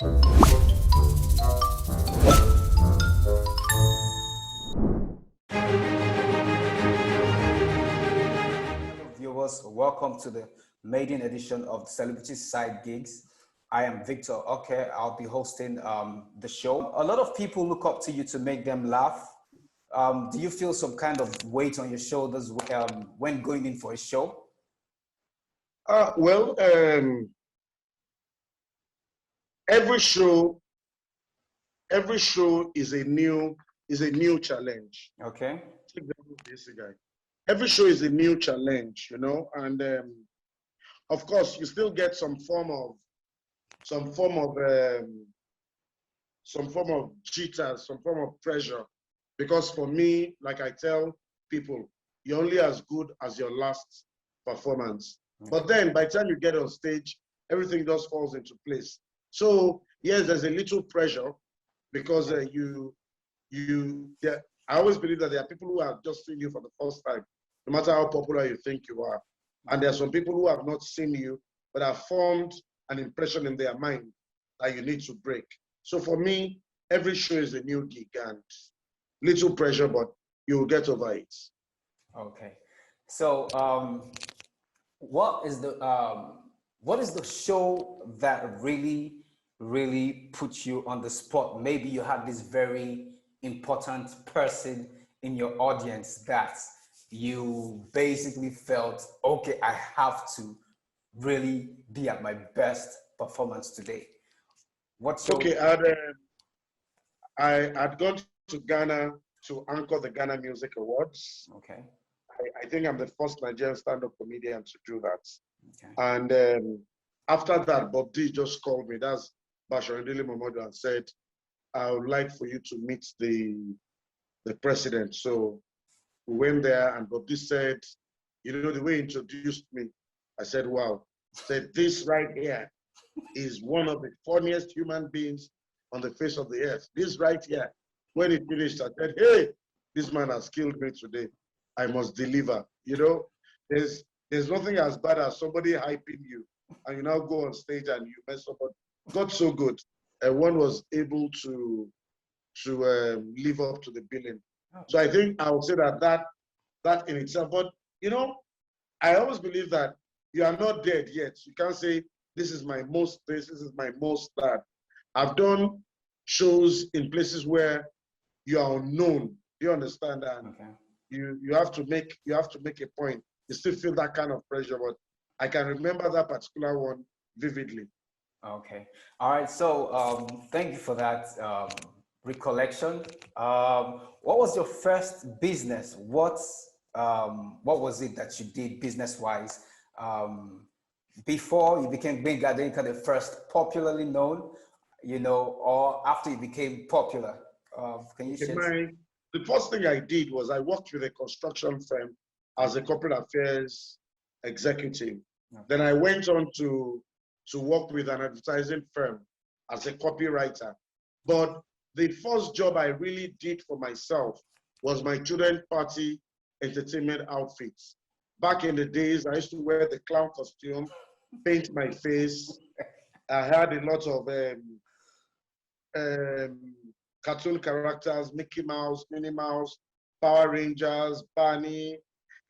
Viewers, welcome to the maiden edition of Celebrity Side Gigs. I am Victor. Okay, I'll be hosting the show. A lot of people look up to you to make them laugh. Do you feel some kind of weight on your shoulders when going in for a show? Well, every show is a new challenge. Okay. Take the basic guy. Every show is a new challenge, you know, and of course you still get some form of jitters, some form of pressure, because for me, like I tell people, you're only as good as your last performance. But then by the time you get on stage, everything just falls into place. So yes, there's a little pressure because I always believe that there are people who are just seeing you for the first time, no matter how popular you think you are. And there are some people who have not seen you, but have formed an impression in their mind that you need to break. So for me, every show is a new gig and little pressure, but you'll get over it. Okay. So what is the show that really put you on the spot? Maybe you had this very important person in your audience that you basically felt, okay, I have to really be at my best performance today. What's your... Okay, I'd gone to Ghana to anchor the Ghana Music Awards. Okay. I think I'm the first Nigerian stand-up comedian to do that. Okay. And after that, Bob D just called me, that's Bashorindili Momodu, and said, I would like for you to meet the president. So we went there and Bob D said, you know, the way he introduced me, I said, wow. He said, this right here is one of the funniest human beings on the face of the earth. This right here. When he finished, I said, hey, this man has killed me today. I must deliver. You know, there's nothing as bad as somebody hyping you and you now go on stage and you mess up. But got so good. And one was able to live up to the billing. So I think I would say that in itself. But you know, I always believe that you are not dead yet. You can't say this is my most that. I've done shows in places where you are unknown. You understand that? Okay. You have to make a point. You still feel that kind of pressure, but I can remember that particular one vividly. Okay. All right. So thank you for that recollection. What was your first business? What was it that you did business-wise before you became Gbenga Adeyinka, the first popularly known, you know, or after you became popular? Can you share? The first thing I did was I worked with a construction firm as a corporate affairs executive. Okay. Then I went on to work with an advertising firm as a copywriter. But the first job I really did for myself was my children's party entertainment outfits. Back in the days, I used to wear the clown costume, paint my face. I had a lot of cartoon characters, Mickey Mouse, Minnie Mouse, Power Rangers, Barney.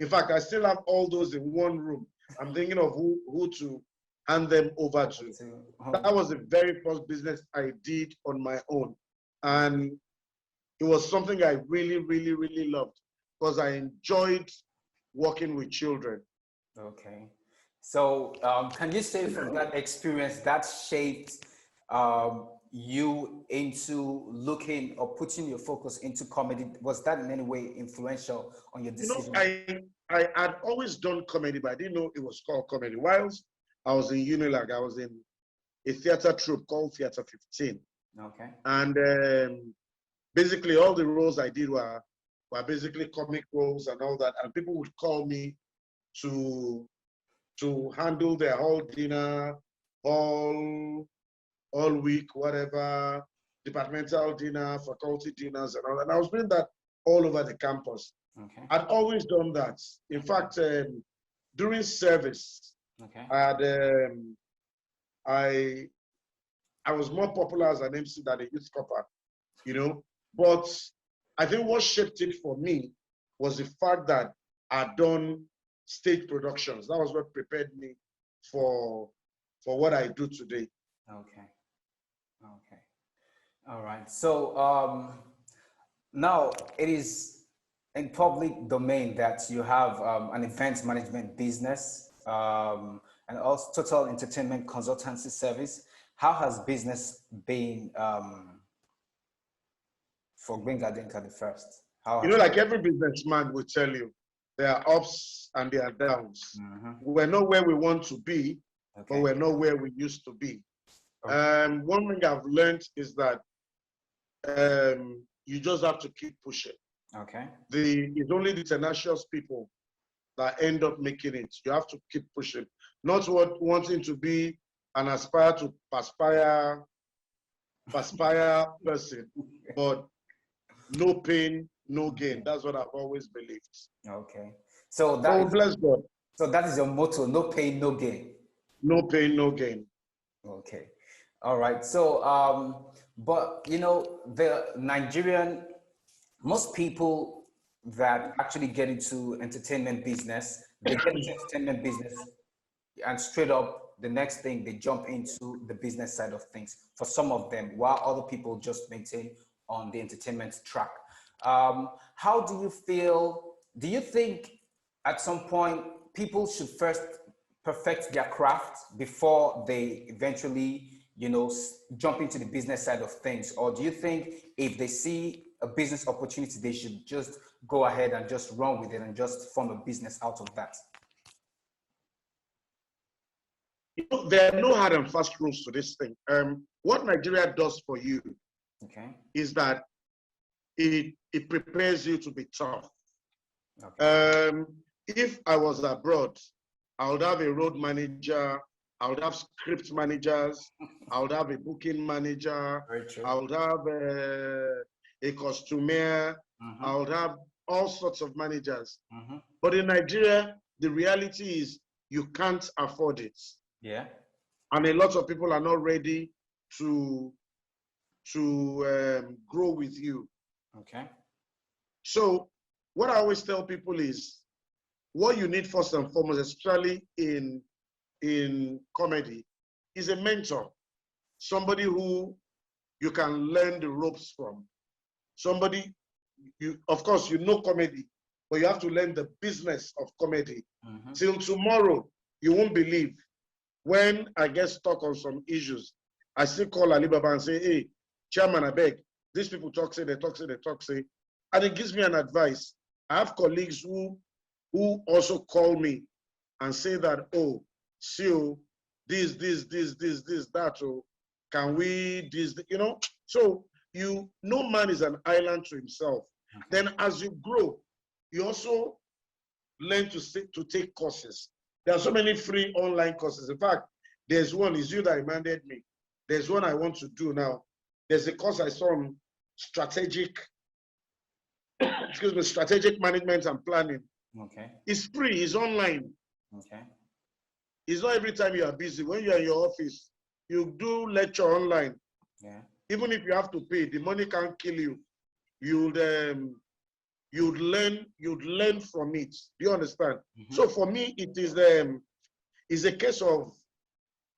In fact, I still have all those in one room. I'm thinking of who to hand them over to. That was the very first business I did on my own. And it was something I really, really, really loved because I enjoyed working with children. Okay. So can you say from that experience that shaped you into looking or putting your focus into comedy? Was that in any way influential on your decision? You know, I had always done comedy, but I didn't know it was called comedy. Whilst I was in Unilag, I was in a theater troupe called Theater 15. Okay. And basically all the roles I did were basically comic roles and all that. And people would call me to handle their whole dinner, all week, whatever, departmental dinner, faculty dinners, and all that. And I was doing that all over the campus. Okay. I'd always done that. In fact, during service, okay, I I was more popular as an MC than a youth corper, you know. But I think what shaped it for me was the fact that I'd done stage productions. That was what prepared me for what I do today. Okay. Okay. All right. So now it is in public domain that you have an event management business and also total entertainment consultancy service. How has business been for Gbenga Adeyinka the first? How You has know, like every businessman will tell you, there are ups and there are downs. We're not where we want to be, but we're not where we used to be. Okay. One thing I've learned is that you just have to keep pushing. Okay. It's only the tenacious people that end up making it. You have to keep pushing, not wanting to be an aspire to perspire person, but no pain, no gain. That's what I've always believed. Okay. So So bless God. So that is your motto: no pain, no gain. No pain, no gain. Okay. All right. So but you know, most people that actually get into entertainment business, they get into entertainment business and straight up the next thing they jump into the business side of things for some of them, while other people just maintain on the entertainment track. How do you feel? Do you think at some point people should first perfect their craft before they eventually, you know, jump into the business side of things? Or do you think if they see a business opportunity, they should just go ahead and just run with it and just form a business out of that? You know, there are no hard and fast rules to this thing. What Nigeria does for you is that it prepares you to be tough. Okay. If I was abroad, I would have a road manager, I would have script managers, I would have a booking manager, I would have a costumier, I would have all sorts of managers. But in Nigeria, the reality is you can't afford it. Yeah. And a lot of people are not ready to grow with you. Okay. So what I always tell people is what you need first and foremost, especially in comedy, is a mentor, somebody who you can learn the ropes from. Somebody, of course, you know comedy, but you have to learn the business of comedy. Till tomorrow, you won't believe. When I get stuck on some issues, I still call Alibaba and say, hey, chairman, I beg, these people talk, say, they talk, say, they talk, say. And it gives me an advice. I have colleagues who also call me and say that, oh, CEO, this, that, oh, can we, this, you know? So no man is an island to himself. Then as you grow, you also learn to take courses. There are so many free online courses. In fact, there's one, is you that reminded me. There's one I want to do now. There's a course I saw on strategic management and planning. Okay. It's free, it's online. Okay. It's not every time you are busy. When you're in your office, you do lecture online. Yeah. Even if you have to pay, the money can't kill you. You'd learn from it. Do you understand? So for me, it is a case of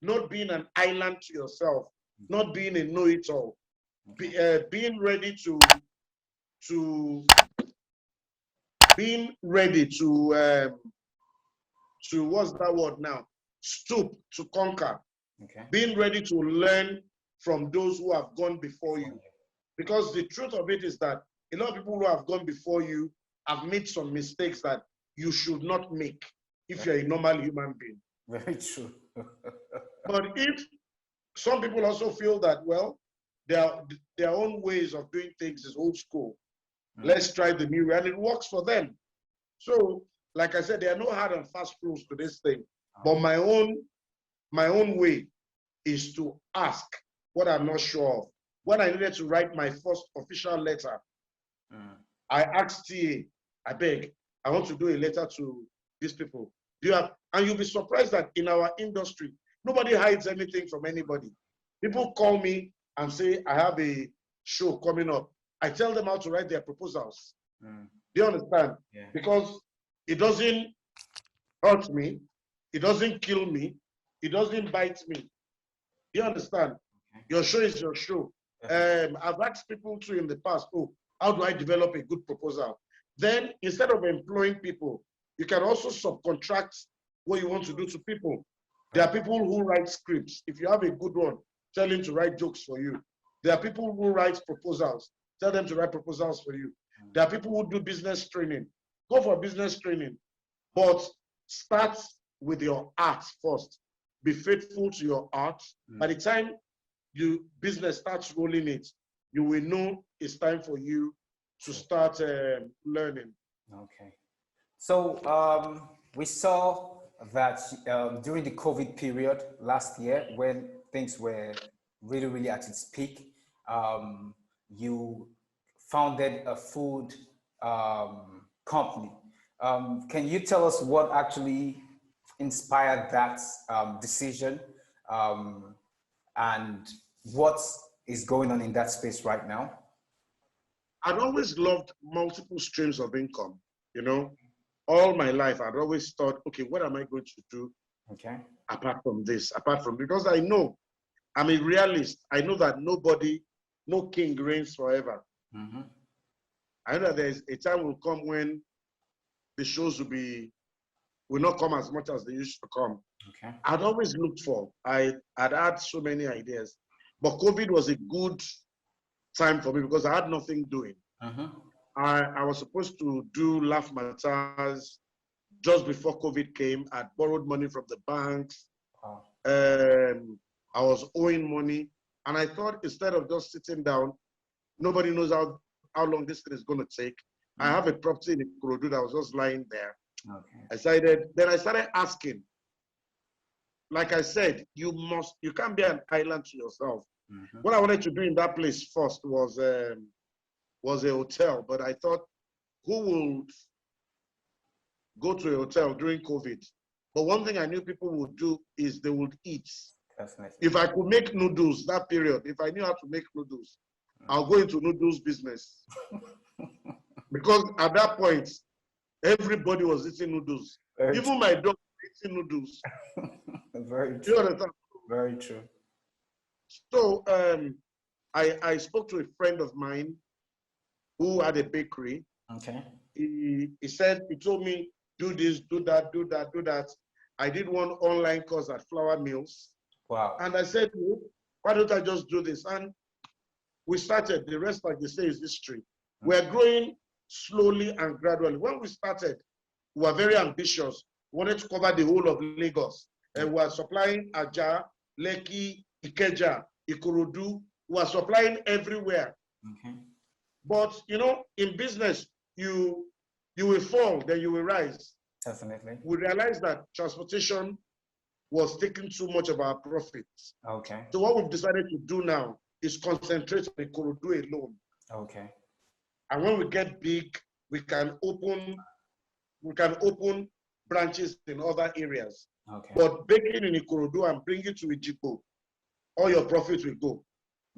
not being an island to yourself, not being a know-it-all, being ready to what's that word now? Stoop to conquer. Okay. Being ready to learn from those who have gone before you. Because the truth of it is that a lot of people who have gone before you have made some mistakes that you should not make if you're a normal human being. Very true. But if some people also feel that, well, their own ways of doing things is old school. Let's try the new way, and it works for them. So, like I said, there are no hard and fast rules to this thing. But my own way is to ask what I'm not sure of. When I needed to write my first official letter, I asked TA, I beg, I want to do a letter to these people. Do you have, and you'll be surprised that in our industry, nobody hides anything from anybody. People call me and say, I have a show coming up. I tell them how to write their proposals. Mm. Do you understand? Yeah. Because it doesn't hurt me. It doesn't kill me. It doesn't bite me. Do you understand? Okay. Your show is your show. I've asked people too in the past, oh, how do I develop a good proposal? Then instead of employing people, you can also subcontract what you want to do to people. There are people who write scripts. If you have a good one, tell him to write jokes for you. There are people who write proposals. Tell them to write proposals for you. There are people who do business training. Go for business training, but start with your art first. Be faithful to your art. By the time your business starts rolling it, you will know it's time for you to start learning. Okay. So we saw that during the COVID period last year, when things were really, really at its peak, you founded a food company. Can you tell us what actually inspired that decision, and what is going on in that space right now? I'd always loved multiple streams of income, you know. All my life, I'd always thought, okay, what am I going to do apart from this, because I know, I'm a realist. I know that no king reigns forever. Mm-hmm. I know that there's a time will come when the shows will not come as much as they used to come. Okay. I'd always looked for, I'd had so many ideas, but COVID was a good time for me because I had nothing doing. Mm-hmm. I was supposed to do Laugh Matters just before COVID came. I'd borrowed money from the banks. Wow. I was owing money. And I thought instead of just sitting down, nobody knows how long this thing is going to take. Mm-hmm. I have a property in Ikorodu that was just lying there. Okay. I started asking. Like I said, you can't be an island to yourself. Mm-hmm. What I wanted to do in that place first was a hotel, but I thought, who would go to a hotel during COVID? But one thing I knew people would do is they would eat. Definitely. If I could make noodles that period, if I knew how to make noodles, I'll go into noodles business. Because at that point, everybody was eating noodles. Even my dog was eating noodles. Very true. You understand? Very true. So I spoke to a friend of mine who had a bakery. Okay. He told me, do this, do that, do that, do that. I did one online course at Flour Mills. Wow. And I said, why don't I just do this? And we started. The rest, like they say, is history. Mm-hmm. We're growing slowly and gradually. When we started, we were very ambitious. We wanted to cover the whole of Lagos. And we were supplying Aja, Lekki, Ikeja, Ikorodu. We were supplying everywhere. Okay. But, you know, in business, you will fall, then you will rise. Definitely. We realized that transportation was taking too much of our profits. Okay. So what we've decided to do now is concentrate on Ikorodu alone. Okay. And when we get big, we can open branches in other areas. Okay. But baking in Ikorodu and bring it to Ijigbo, all your profits will go.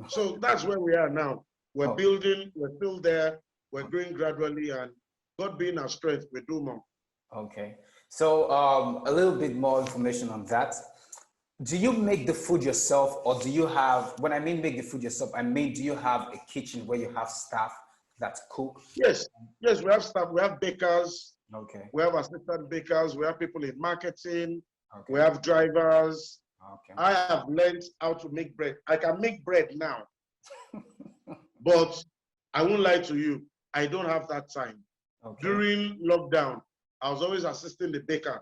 So that's where we are now. We're building, we're still there, we're growing gradually, and God being our strength, we do more. Okay. So a little bit more information on that. Do you make the food yourself, or do you have, when I mean make the food yourself, I mean, do you have a kitchen where you have staff that cook? Yes, we have staff, we have bakers. Okay. We have assistant bakers, we have people in marketing, okay. We have drivers. Okay. I have learned how to make bread. I can make bread now. But I won't lie to you, I don't have that time. Okay. During lockdown, I was always assisting the baker.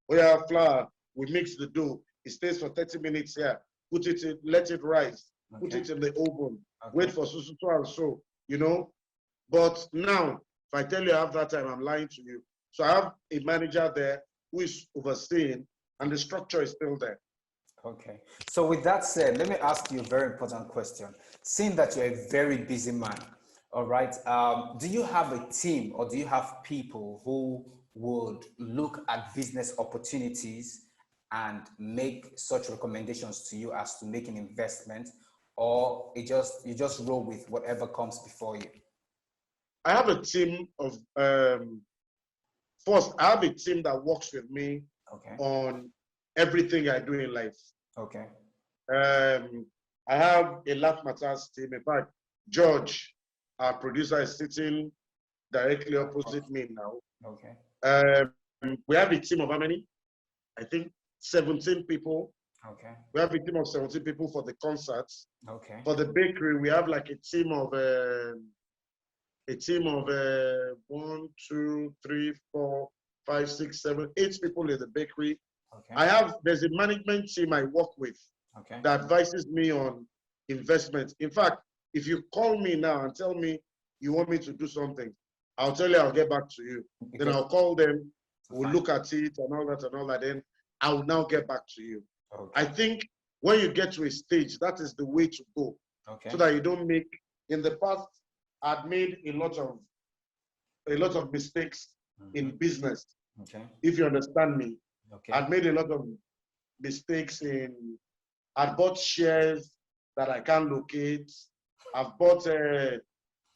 We have flour, we mix the dough. It stays for 30 minutes here. Put it in, let it rise. Okay. Put it in the oven. Okay. Wait for so and so, you know. But now, if I tell you I have that time, I'm lying to you. So I have a manager there who is overseeing, and the structure is still there. Okay. So with that said, let me ask you a very important question. Seeing that you're a very busy man, all right, do you have a team, or do you have people who would look at business opportunities and make such recommendations to you as to make an investment, or you just roll with whatever comes before you? I have a team of first, I have a team that works with me on everything I do in life. Okay. I have a Laugh Matters team. In fact, George, our producer, is sitting directly opposite me now. Okay. We have a team of how many? I think 17 people. Okay. We have a team of 17 people for the concerts. Okay. For the bakery, we have like a team of 1, 2, 3, 4, 5, 6, 7, 8 people in the bakery. Okay. There's a management team I work with that advises me on investments. In fact, if you call me now and tell me you want me to do something, I'll tell you I'll get back to you. Then I'll call them, we'll look at it and all that, then I'll now get back to you. I think when you get to a stage, that is the way to go. So that you don't make, in the past, I've made a lot of mistakes in business. If you understand me, I've made a lot of mistakes I bought shares that I can't locate. I've bought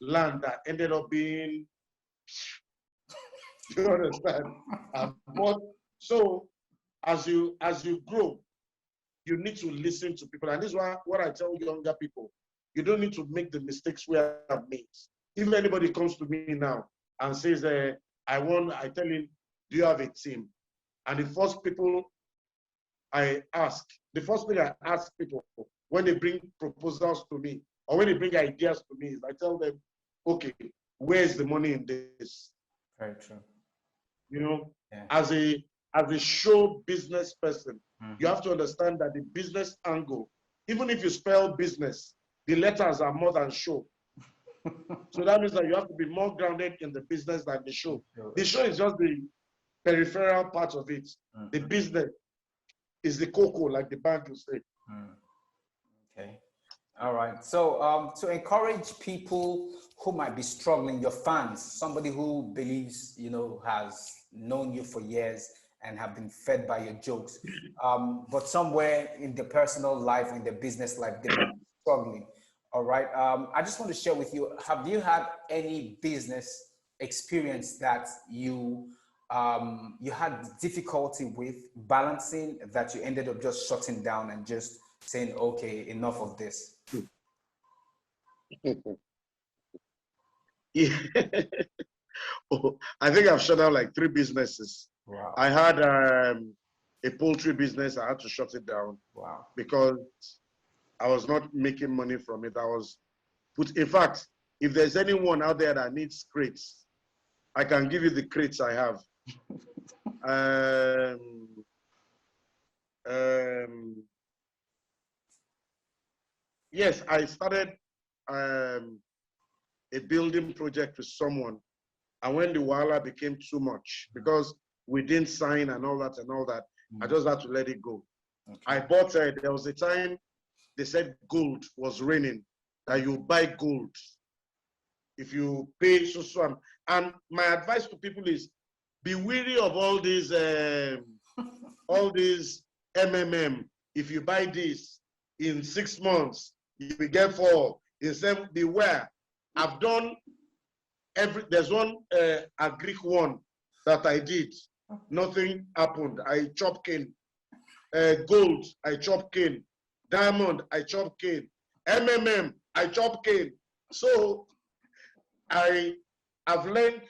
land that ended up being, you understand? So as you grow, you need to listen to people. And this is what I tell younger people. You don't need to make the mistakes we have made. If anybody comes to me now and says, I tell him, do you have a team? And the first thing I ask people when they bring proposals to me or when they bring ideas to me is I tell them, okay, where's the money in this? Very true. You know, as a show business person, you have to understand that the business angle, even if you spell business, the letters are more than show. So that means that you have to be more grounded in the business than the show. The show is just the peripheral part of it. The business is the cocoa, like the bank will say. Okay. All right. So to encourage people who might be struggling, your fans, somebody who believes, has known you for years and have been fed by your jokes, but somewhere in their personal life, in their business life, they might be struggling. All right. I just want to share with you, have you had any business experience that you had difficulty with balancing, that you ended up just shutting down and just saying, okay, enough of this? Yeah. Oh, I think I've shut down like 3 businesses. Wow. I had a poultry business. I had to shut it down. Wow. Because I was not making money from it. In fact, if there's anyone out there that needs crates, I can give you the crates I have. Yes, I started a building project with someone, and when the wahala became too much, because we didn't sign and all that, I just had to let it go. I bought, there was a time they said gold was raining, that you buy gold if you pay so. And my advice to people is, be wary of all these MMM. If you buy this in 6 months, you will get 4. Instead, beware. I've done there's one a Greek one that I did. Nothing happened. I chopped cane. Gold, I chopped cane. Diamond, I chopped cane. MMM, I chopped cane. So I've learned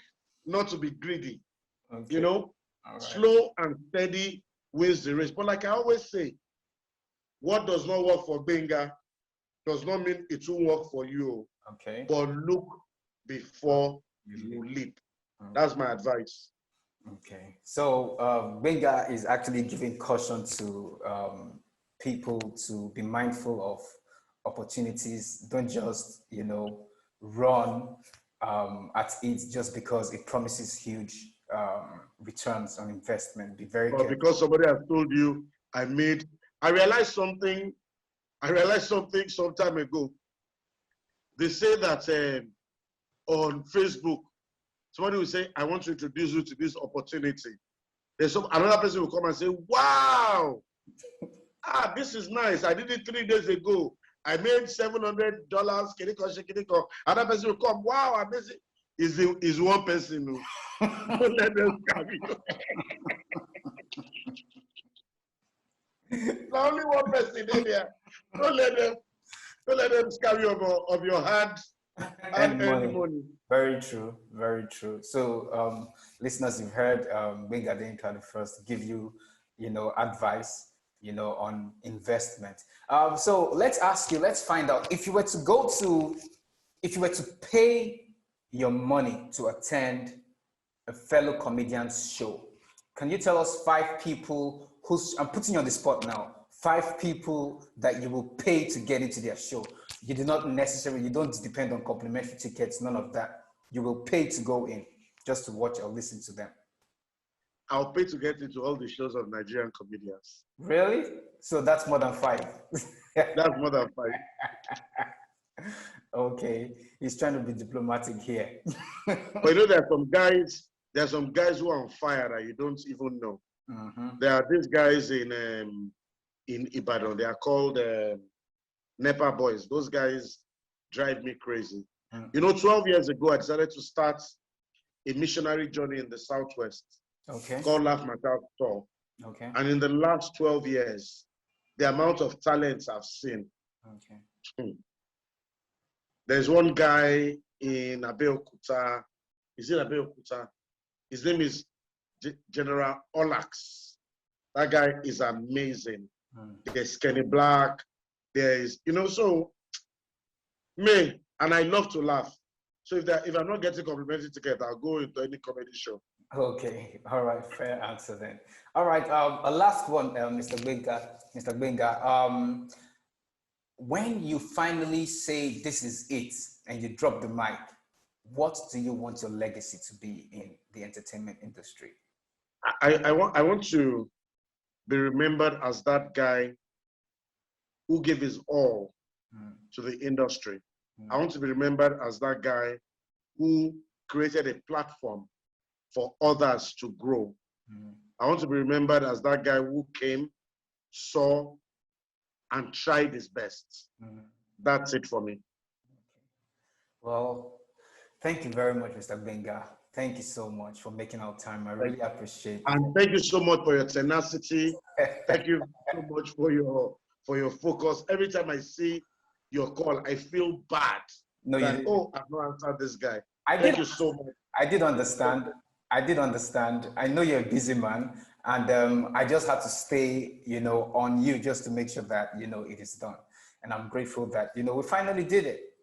not to be greedy. Slow and steady wins the race. But like I always say, what does not work for Gbenga does not mean it will work for you. Okay. But look before you leap. That's my advice. Okay. So Gbenga is actually giving caution to people to be mindful of opportunities. Don't just, run at it just because it promises huge returns on investment. Be very careful. Because somebody has told you, I realized something some time ago. They say that on Facebook, somebody will say, I want to introduce you to this opportunity. Another person will come and say, wow, this is nice. I did it 3 days ago. I made $700. Another person will come, wow, amazing. Is one person who don't let them scam you. Only one person in there. Don't let them scam you of your hard And earned money. money. Very true, very true. So, listeners, you've heard Gbenga Adeyinka the first give you, advice, on investment. So let's find out if you were to pay your money to attend a fellow comedian's show, can you tell us 5 people I'm putting you on the spot now, 5 people that you will pay to get into their show? You don't depend on complimentary tickets, none of that. You will pay to go in just to watch or listen to them. I'll pay to get into all the shows of Nigerian comedians. Really? So that's more than 5. That's more than 5. Okay, he's trying to be diplomatic here. But there are some guys who are on fire that you don't even know. Mm-hmm. There are these guys in Ibadan. They are called NEPA boys. Those guys drive me crazy. Mm. 12 years ago, I decided to start a missionary journey in the Southwest. Okay. Called Laugh My Child Tour. Okay. And in the last 12 years, the amount of talents I've seen. Okay. There's one guy in Abeokuta. Is it Abeokuta? His name is General Olax. That guy is amazing. There's Kenny Black. There's, so me, and I love to laugh. So if I'm not getting complimentary ticket, I'll go into any comedy show. Okay, all right, fair answer then. All right, a last one, Mr. Gbenga. When you finally say this is it and you drop the mic, what do you want your legacy to be in the entertainment industry? I want to be remembered as that guy who gave his all to the industry. I want to be remembered as that guy who created a platform for others to grow. I want to be remembered as that guy who came, saw, and tried his best. That's it for me. Well, thank you very much, Mr. Gbenga. Thank you so much for making our time. I really appreciate it. And thank you so much for your tenacity. Thank you so much for your focus. Every time I see your call, I feel bad. No, that, I've not answered this guy. Thank you so much. I did understand. I know you're a busy man, and I just had to stay, on you just to make sure that, it is done. And I'm grateful that, we finally did it.